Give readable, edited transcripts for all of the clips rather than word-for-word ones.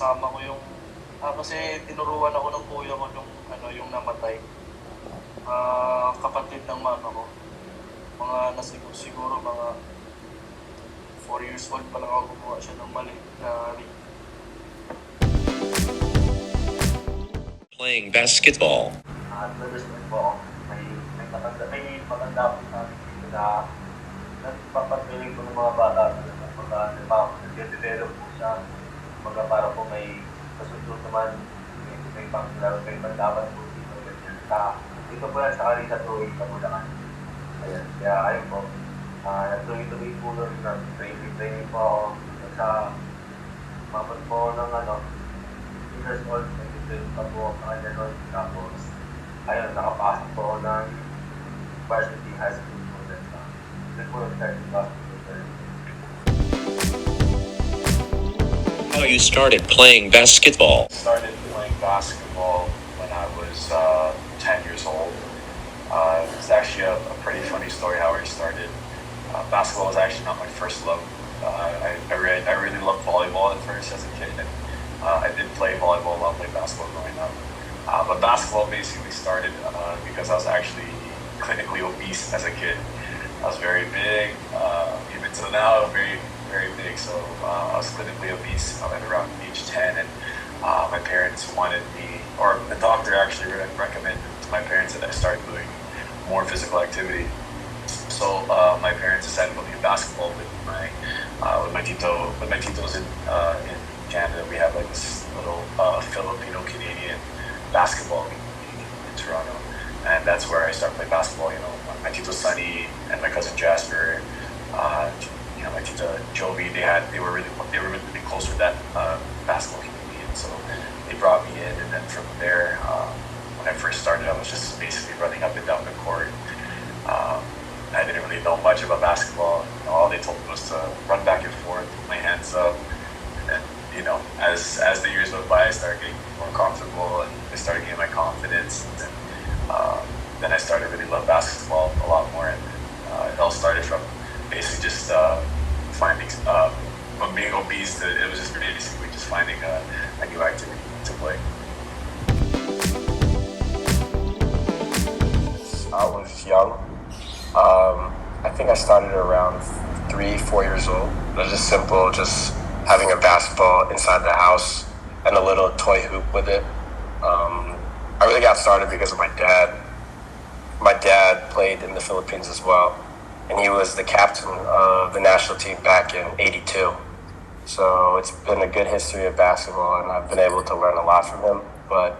kasama ko yung, kasi tinuruan ako ng kuya ko nung yung namatay. Kapatid ng mama ko. Mga siguro mga 4 years old pa lang ako gumawa siya ng mali na Playing basketball. advertisement po ako. May matanda po sa amin dito na nagpapatuloy po ng mga bata nag-develop po siya. Para po may kasunod naman, may pang-laro, may dapat po dito. Dito po yan sa Karisa Tuwing sa Bulacan. Ayan, kaya ayun po. Tuloy-tuloy po doon na training po ako. Sa mapad po ng 2 years old, nag-train pa po ako kanya noon. Tapos, ayun, nakapasok po ako ng varsity high school po. Doon po nag-start yung basketball. How you started playing basketball? Started playing basketball when I was 10 years old. It's actually a pretty funny story how I started. Basketball was actually not my first love. I really loved volleyball at first as a kid. And, I did play volleyball while I played basketball growing up. But basketball basically started because I was actually clinically obese as a kid. I was very big, even till now, very, very big. So I was clinically obese at around age 10, and my parents wanted me, or the doctor actually recommended to my parents that I start doing more physical activity. So my parents decided to play basketball with my titos in Canada. We have like this little Filipino-Canadian basketball league in Toronto, and that's where I started playing basketball. My tito Sunny and my cousin Jasper, my tita Jovi. They were really close with that basketball community, and so they brought me in. And then from there, when I first started, I was just basically running up and down the court. I didn't really know much about basketball. All they told me was to run back and forth, put my hands up, and then as the years went by, I started getting more comfortable, and I started getting my confidence. And then I started to really love basketball a lot more, and it all started from basically just finding from being obese. It was just basically just finding a new activity to play. I was young. I think I started around 3-4 years old. It was just simple, just having a basketball inside the house and a little toy hoop with it. I really got started because of my dad. My dad played in the Philippines as well, and he was the captain of the national team back in '82. So it's been a good history of basketball, and I've been able to learn a lot from him. But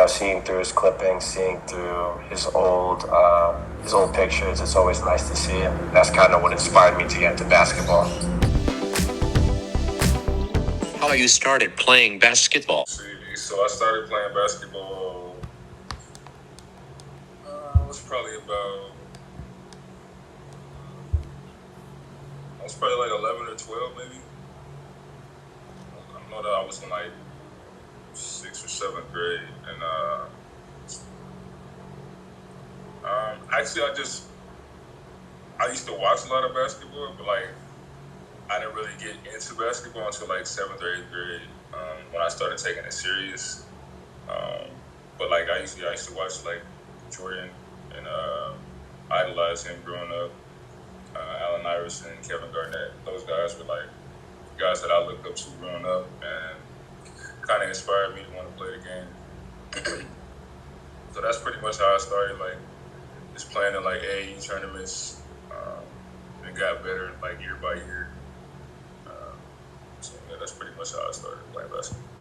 seeing through his clippings, seeing through his old pictures, it's always nice to see. And that's kind of what inspired me to get into basketball. How you started playing basketball? So I started playing basketball. I was probably like 11 or 12, maybe. I know that I was in like 6th or 7th grade, and actually I used to watch a lot of basketball, but like I didn't really get into basketball until like 7th or 8th grade when I started taking it serious. But like I used to watch like Jordan and idolize him growing up. Allen Iverson, Kevin Garnett, those guys were like guys that I looked up to growing up, and kind of inspired me to want to play the game. So that's pretty much how I started, like just playing in like AAU tournaments, and got better like year by year. So yeah, that's pretty much how I started playing basketball.